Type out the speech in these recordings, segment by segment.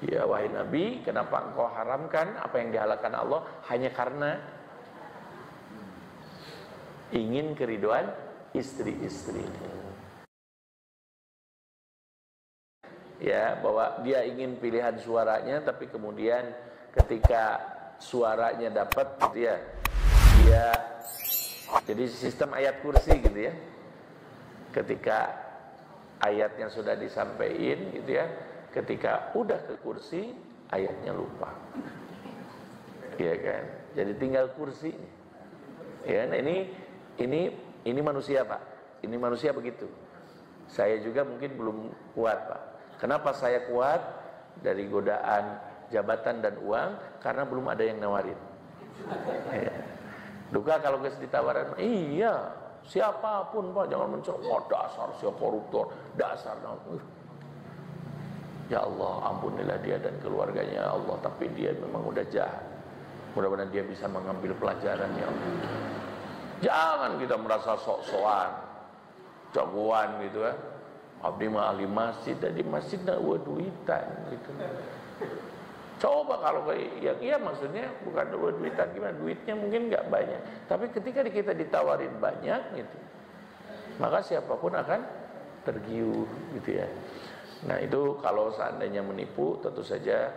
Ya wahai Nabi, kenapa engkau haramkan apa yang dihalalkan Allah hanya karena ingin keriduan istri-istri? Ya, bahwa dia ingin pilihan suaranya, tapi kemudian ketika suaranya dapat gitu ya, dia jadi sistem ayat kursi gitu ya. Ketika ayatnya sudah disampaikan gitu ya, ketika udah ke kursi ayatnya lupa. Ya kan? Jadi tinggal kursi. Ya, nah ini manusia, Pak. Ini manusia begitu. Saya juga mungkin belum kuat, Pak. Kenapa saya kuat? Dari godaan jabatan dan uang, karena belum ada yang nawarin. Ya. Duka kalau guys ditawaran, iya, siapapun Pak, jangan mencoba, dasar siapa koruptor, dasar. Ya Allah, ampunilah dia dan keluarganya, ya Allah, tapi dia memang udah jahat. Mudah-mudahan dia bisa mengambil pelajaran, ya Allah. Jangan kita merasa sok-sokan, jagoan gitu ya. Abdi mah ahli masjid, di masjid nak duitan gitu. Coba kalau yang iya maksudnya bukan duitan gimana, duitnya mungkin nggak banyak, tapi ketika kita ditawarin banyak gitu, maka siapapun akan tergiur gitu ya. Nah itu kalau seandainya menipu, tentu saja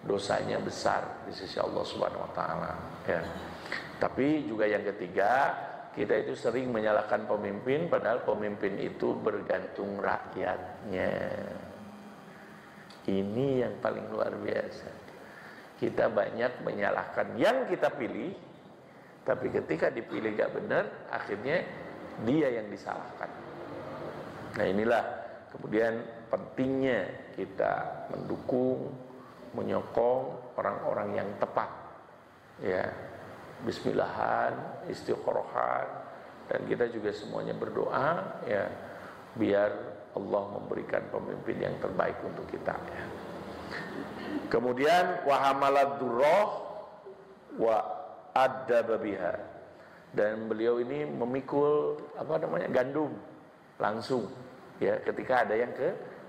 dosanya besar di sisi Allah Subhanahu Wa Taala. Ya. Tapi juga yang ketiga, kita itu sering menyalahkan pemimpin, padahal pemimpin itu bergantung rakyatnya. Ini yang paling luar biasa. Kita banyak menyalahkan yang kita pilih, tapi ketika dipilih gak benar, akhirnya dia yang disalahkan. Nah inilah kemudian pentingnya kita mendukung, menyokong orang-orang yang tepat. Ya, bismillahan, istiqorohan, dan kita juga semuanya berdoa ya, biar Allah memberikan pemimpin yang terbaik untuk kita ya. Kemudian wahamalad durrah wa adaba biha, dan beliau ini memikul gandum langsung ya ketika ada yang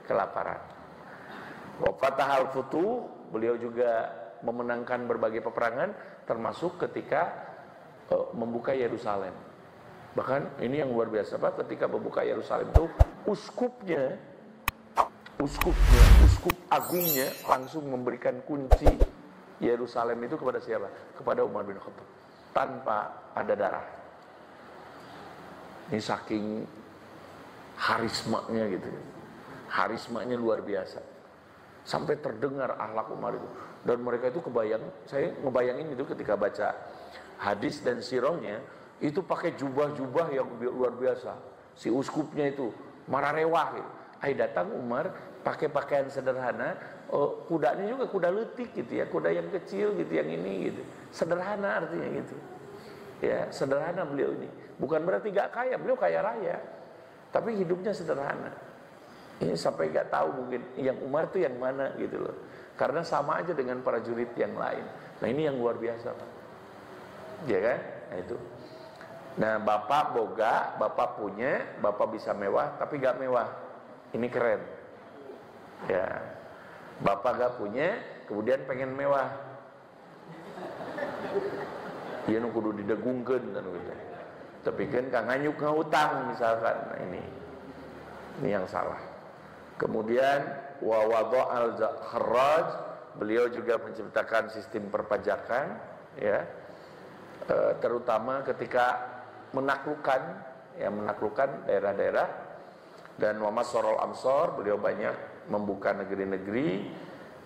kelaparan. Wa fatahal futuh, beliau juga memenangkan berbagai peperangan, termasuk ketika membuka Yerusalem. Bahkan ini yang luar biasa Pak, ketika membuka Yerusalem itu uskup agungnya langsung memberikan kunci Yerusalem itu kepada siapa? Kepada Umar bin Khattab, tanpa ada darah. Ini saking harismanya gitu. Harismanya luar biasa. Sampai terdengar akhlak Umar itu. Dan mereka itu saya ngebayangin itu ketika baca hadis dan sirahnya, itu pakai jubah-jubah yang luar biasa. Si uskupnya itu marah rewah gitu. Datang Umar pakai pakaian sederhana, kudanya juga kuda letik gitu ya, kuda yang kecil gitu, yang ini gitu. Sederhana artinya gitu. Ya, sederhana beliau ini. Bukan berarti gak kaya, beliau kaya raya. Tapi hidupnya sederhana. Ini sampai gak tahu mungkin yang Umar itu yang mana gitu loh. Karena sama aja dengan para jurid yang lain. Nah ini yang luar biasa Pak. Ya kan? Nah itu. Nah bapak boga, bapak punya, bapak bisa mewah, tapi gak mewah. Ini keren. Ya. Bapak gak punya, kemudian pengen mewah. Dia kudu didegungkeun kan gitu. Tapi kan kang nganyuk ngutang misalkan. Nah ini yang salah. Kemudian wa wada'al kharraj, beliau juga menciptakan sistem perpajakan ya. Terutama ketika menaklukkan daerah-daerah, dan wa masarul amsar, beliau banyak membuka negeri-negeri.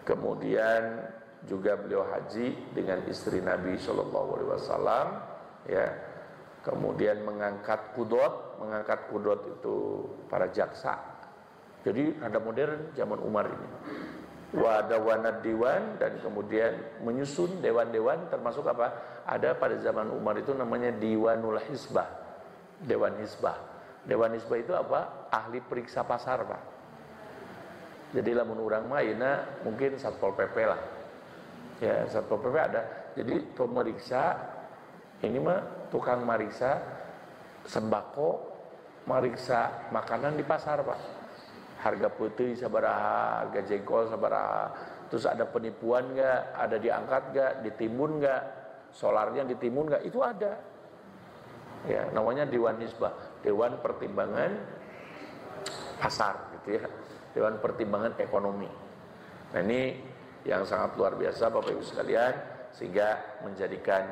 Kemudian juga beliau haji dengan istri Nabi SAW ya. Kemudian mengangkat kudot itu para jaksa. Jadi ada modern zaman Umar ini. Wa dawanad diwan, dan kemudian menyusun dewan-dewan, termasuk apa? Ada pada zaman Umar itu namanya Diwanul Hisbah. Dewan Hisbah. Dewan Hisbah itu apa? Ahli periksa pasar, Pak. Jadi lamun urang mah ayeuna mungkin Satpol PP lah. Ya, Satpol PP ada. Jadi pemeriksa ini mah tukang mariksa sembako, mariksa makanan di pasar, Pak. harga putih sabaraha, harga jengkol sabaraha, terus ada penipuan nggak, ada diangkat nggak, ditimbun nggak, solarnya ditimbun nggak, itu ada. Ya, namanya Dewan Nisbah, Dewan Pertimbangan Pasar, gitu ya, Dewan Pertimbangan Ekonomi. Nah ini yang sangat luar biasa Bapak Ibu sekalian, sehingga menjadikan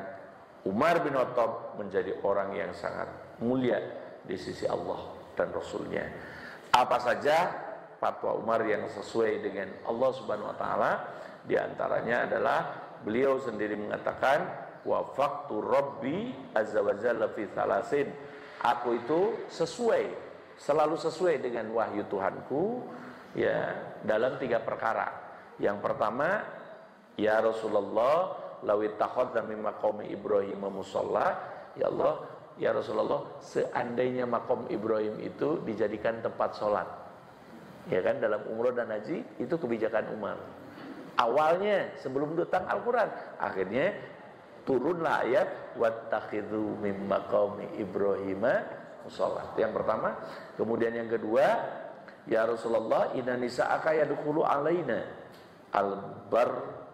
Umar bin Khattab menjadi orang yang sangat mulia di sisi Allah dan Rasulnya. Apa saja fatwa Umar yang sesuai dengan Allah Subhanahu wa taala, di antaranya adalah beliau sendiri mengatakan wafaqtu rabbi azza wa jalla fi thalasin. Aku itu selalu sesuai dengan wahyu Tuhanku ya dalam 3 perkara. Yang pertama, ya Rasulullah lawit takhadna min maqami Ibrahim musalla, ya Allah, ya Rasulullah, seandainya makom Ibrahim itu dijadikan tempat sholat, ya kan, dalam umroh dan haji, itu kebijakan Umar. Awalnya sebelum datang Al-Quran, akhirnya turunlah ayat wattakhidhu min maqami Ibrahim musalla. Yang pertama. Kemudian yang kedua, ya Rasulullah, inna nisa'aka yadkhulu alaina al-bar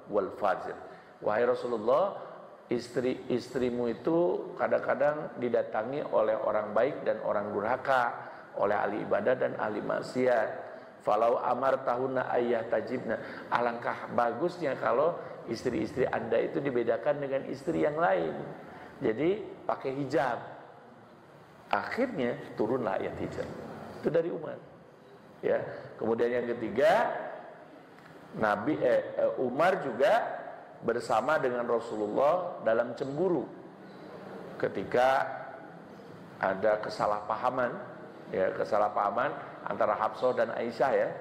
wal fajir. Wahai Rasulullah, istri-istrimu itu kadang-kadang didatangi oleh orang baik dan orang durhaka, oleh ahli ibadah dan ahli maksiat. Falau amar tahunna ayah tajibna. Alangkah bagusnya kalau istri-istri Anda itu dibedakan dengan istri yang lain. Jadi pakai hijab. Akhirnya turunlah ayat hijab. Itu dari Umar. Ya. Kemudian yang ketiga, Umar juga bersama dengan Rasulullah dalam cemburu ketika ada kesalahpahaman antara Hafsah dan Aisyah ya,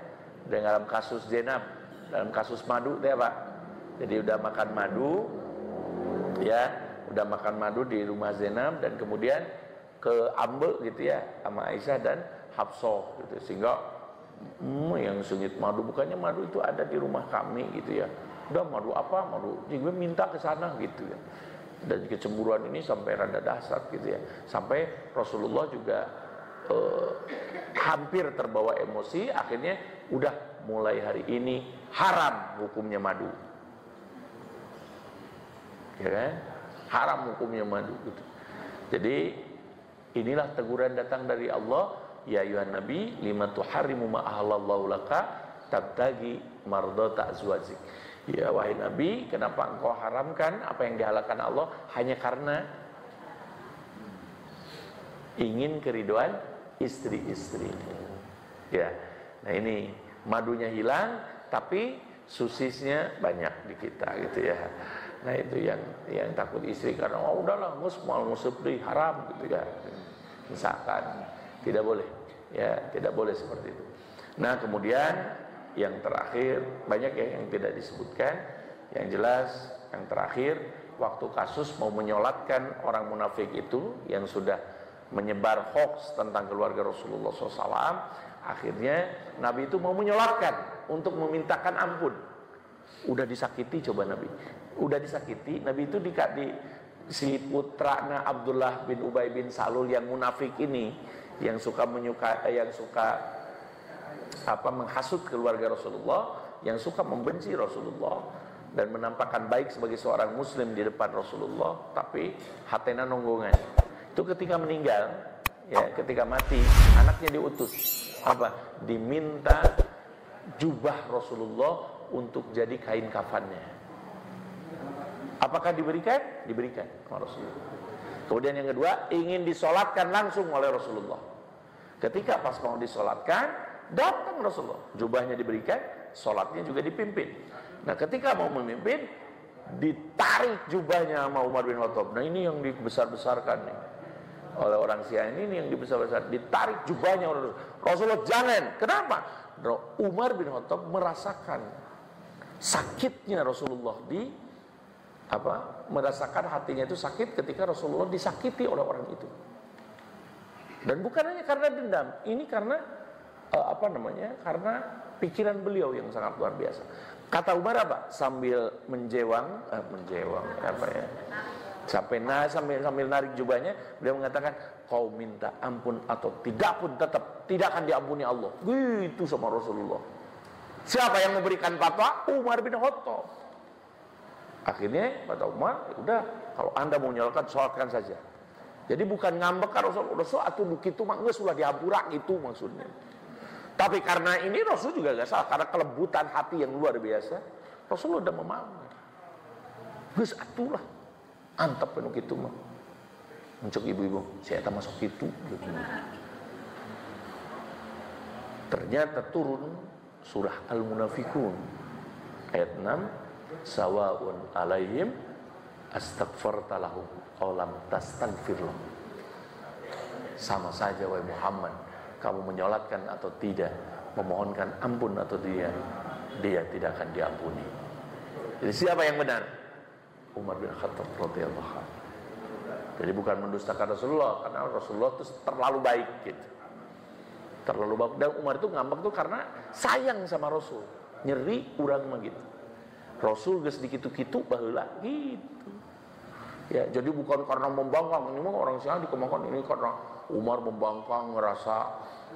dalam kasus Zainab, dalam kasus madu deh Pak. Jadi udah makan madu di rumah Zainab dan kemudian keambek gitu ya sama Aisyah dan Hafsah gitu, sehingga yang sengit madu, bukannya madu itu ada di rumah kami gitu ya. Udah madu apa, madu gue minta ke sana gitu ya. Dan kecemburuan ini sampai rada dahsyat gitu ya. Sampai Rasulullah juga hampir terbawa emosi, akhirnya udah mulai hari ini haram hukumnya madu. Ya kan? Haram hukumnya madu gitu. Jadi inilah teguran datang dari Allah, ya ayuhan nabi lima tuharrimu ma ahallallahu laka tabtagi mardata azwajik. Ya wahai Nabi, kenapa engkau haramkan apa yang dihalalkan Allah hanya karena ingin keriduan istri-istri. Ya, nah ini madunya hilang, tapi susisnya banyak di kita gitu ya. Nah itu yang takut istri karena udahlah mal ngusep deh haram gitu ya. Misalkan tidak boleh, ya tidak boleh seperti itu. Nah kemudian yang terakhir, banyak ya yang tidak disebutkan. Yang jelas yang terakhir, waktu kasus mau menyolatkan orang munafik itu yang sudah menyebar hoax tentang keluarga Rasulullah SAW, akhirnya Nabi itu mau menyolatkan untuk memintakan ampun. Udah disakiti coba Nabi, udah disakiti. Nabi itu si putranya Abdullah bin Ubay bin Salul yang munafik ini, yang suka menghasut keluarga Rasulullah, yang suka membenci Rasulullah dan menampakkan baik sebagai seorang muslim di depan Rasulullah, tapi hatena nonggongan. Itu ketika meninggal, ya ketika mati, anaknya diutus diminta jubah Rasulullah untuk jadi kain kafannya. Apakah diberikan? Diberikan oleh Rasulullah. Kemudian yang kedua, ingin disolatkan langsung oleh Rasulullah. Ketika pas mau disolatkan, datang Rasulullah, jubahnya diberikan, sholatnya juga dipimpin. Nah ketika mau memimpin, ditarik jubahnya sama Umar bin Khattab. Nah ini yang dibesar-besarkan nih oleh orang Syiah, ini yang dibesar-besarkan, ditarik jubahnya oleh Rasulullah. Jangan, kenapa? Umar bin Khattab merasakan sakitnya Rasulullah merasakan hatinya itu sakit ketika Rasulullah disakiti oleh orang itu. Dan bukan hanya karena dendam, ini karena karena pikiran beliau yang sangat luar biasa. Kata Umar sambil Sambil narik jubahnya, beliau mengatakan, kau minta ampun atau tidak pun tetap tidak akan diampuni Allah. Gitu sama Rasulullah. Siapa yang memberikan fatwa? Umar bin Khattab. Akhirnya kata Umar, udah, kalau anda mau nyalakan, sholatkan saja. Jadi bukan ngambek kan Rasul atau begitu mak geus ulah dihampura itu maksudnya. Tapi karena ini Rasul juga gak salah, karena kelembutan hati yang luar biasa, Rasul udah memaafkan. Geus atulah. Antep penuh gitu mah. Muncul ibu-ibu, saya tak masuk itu. Ternyata turun surah Al-Munafikun ayat 6, sawaun alaihim astaghfarta lahum aw lam tastaghfir lahum. Sama saja wahai Muhammad, kamu menyolatkan atau tidak, memohonkan ampun atau tidak, dia tidak akan diampuni. Jadi siapa yang benar? Umar bin Khattab radhiyallahu anhu. Jadi bukan mendustakan Rasulullah, karena Rasulullah itu terlalu baik gitu. Terlalu baik. Dan Umar itu ngambek tuh karena sayang sama Rasul. Nyeri urang mah gitu. Rasul geus dikitu-kitu baheula gitu. Ya, jadi bukan karena membangkang, ini mah orang siang dikembangkan, ini karena Umar membangkang ngerasa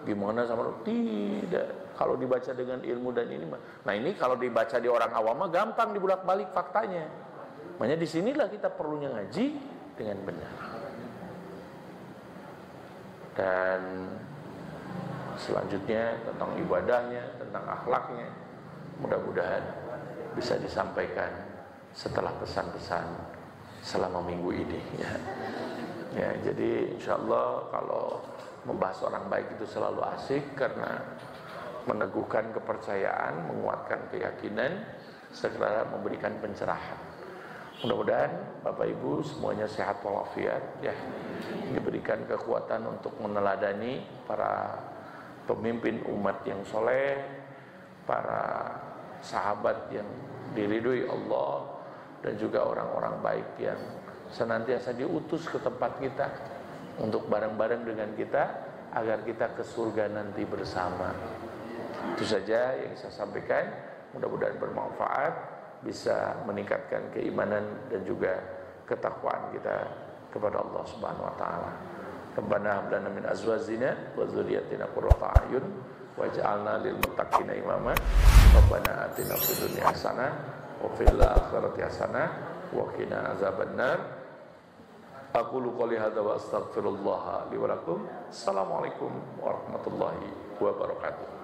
gimana sama Rasul. Tidak. Kalau dibaca dengan ilmu dan ini mah. Nah, ini kalau dibaca di orang awam mah gampang dibulak-balik faktanya. Makanya disinilah kita perlunya ngaji dengan benar. Dan selanjutnya tentang ibadahnya, tentang akhlaknya, mudah-mudahan bisa disampaikan setelah pesan-pesan selama minggu ini. Ya, jadi insyaallah kalau membahas orang baik itu selalu asik karena meneguhkan kepercayaan, menguatkan keyakinan, serta memberikan pencerahan. Mudah-mudahan Bapak Ibu semuanya sehat walafiat, ya, diberikan kekuatan untuk meneladani para pemimpin umat yang soleh, para sahabat yang diridhoi Allah, dan juga orang-orang baik yang senantiasa diutus ke tempat kita untuk bareng-bareng dengan kita agar kita ke surga nanti bersama. Itu saja yang saya sampaikan, mudah-mudahan bermanfaat, bisa meningkatkan keimanan dan juga ketakwaan kita kepada Allah Subhanahu wa taala. Rabbana hab lana min azwajina wa dzurriyyatina qurrata a'yun waj'alna lil muttaqina imama. Rabbana atina fid dunya hasanah wa fil akhirati hasanah wa qina azabannar. Aqulu qouli hadza wa astaghfirullah li wa lakum. Assalamualaikum warahmatullahi wabarakatuh.